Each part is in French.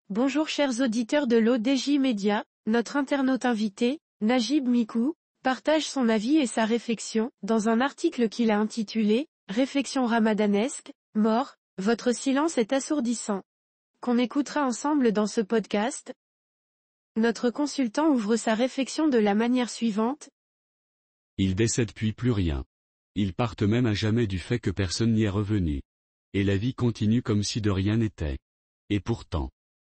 Bonjour chers auditeurs de l'ODJ Média, notre internaute invité, Najib Mikou, partage son avis et sa réflexion, dans un article qu'il a intitulé « Réflexion ramadanesque, mort, votre silence est assourdissant », qu'on écoutera ensemble dans ce podcast. Notre consultant ouvre sa réflexion de la manière suivante. Ils décèdent puis plus rien. Ils partent même à jamais du fait que personne n'y est revenu. Et la vie continue comme si de rien n'était. Et pourtant,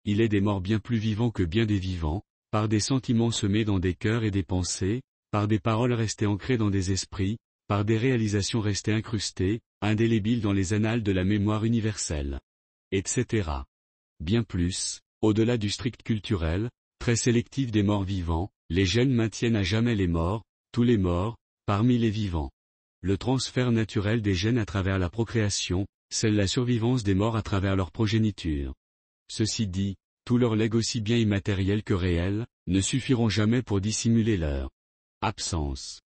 il est des morts bien plus vivants que bien des vivants, par des sentiments semés dans des cœurs et des pensées, par des paroles restées ancrées dans des esprits, par des réalisations restées incrustées, indélébiles dans les annales de la mémoire universelle. Etc. Bien plus, au-delà du strict culturel, très sélectif des morts vivants, les gènes maintiennent à jamais les morts, tous les morts, parmi les vivants. Le transfert naturel des gènes à travers la procréation, c'est la survivance des morts à travers leur progéniture. Ceci dit, tous leurs legs aussi bien immatériels que réels, ne suffiront jamais pour dissimuler leur absence.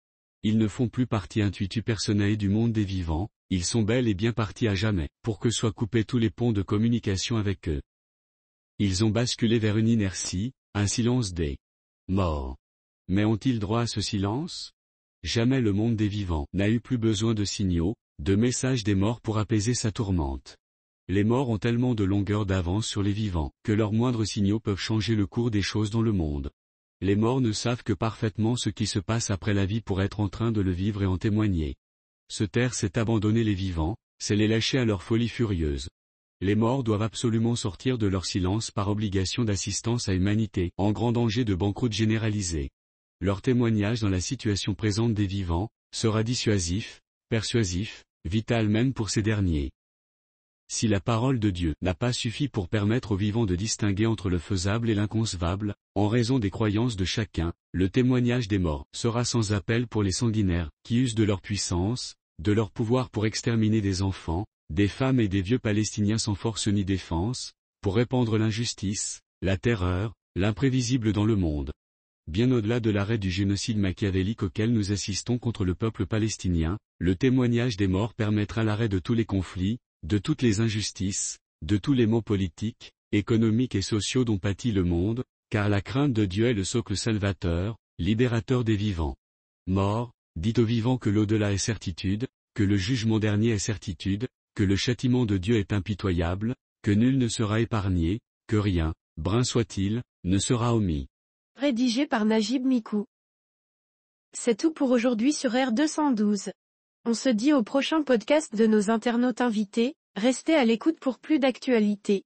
Ils ne font plus partie intuitu personae du monde des vivants, ils sont bel et bien partis à jamais, pour que soient coupés tous les ponts de communication avec eux. Ils ont basculé vers une inertie, un silence des morts. Mais ont-ils droit à ce silence? Jamais le monde des vivants n'a eu plus besoin de signaux, de messages des morts pour apaiser sa tourmente. Les morts ont tellement de longueur d'avance sur les vivants, que leurs moindres signaux peuvent changer le cours des choses dans le monde. Les morts ne savent que parfaitement ce qui se passe après la vie pour être en train de le vivre et en témoigner. Se taire c'est abandonner les vivants, c'est les lâcher à leur folie furieuse. Les morts doivent absolument sortir de leur silence par obligation d'assistance à humanité, en grand danger de banqueroute généralisée. Leur témoignage dans la situation présente des vivants, sera dissuasif, persuasif, vital même pour ces derniers. Si la parole de Dieu n'a pas suffi pour permettre aux vivants de distinguer entre le faisable et l'inconcevable, en raison des croyances de chacun, le témoignage des morts sera sans appel pour les sanguinaires, qui usent de leur puissance, de leur pouvoir pour exterminer des enfants, des femmes et des vieux Palestiniens sans force ni défense, pour répandre l'injustice, la terreur, l'imprévisible dans le monde. Bien au-delà de l'arrêt du génocide machiavélique auquel nous assistons contre le peuple palestinien, le témoignage des morts permettra l'arrêt de tous les conflits, de toutes les injustices, de tous les maux politiques, économiques et sociaux dont pâtit le monde, car la crainte de Dieu est le socle salvateur, libérateur des vivants. Mort, dit aux vivants que l'au-delà est certitude, que le jugement dernier est certitude, que le châtiment de Dieu est impitoyable, que nul ne sera épargné, que rien, brin soit-il, ne sera omis. Rédigé par Najib Mikou. C'est tout pour aujourd'hui sur R212. On se dit au prochain podcast de nos internautes invités, restez à l'écoute pour plus d'actualités.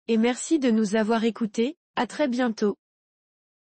Et merci de nous avoir écoutés, à très bientôt.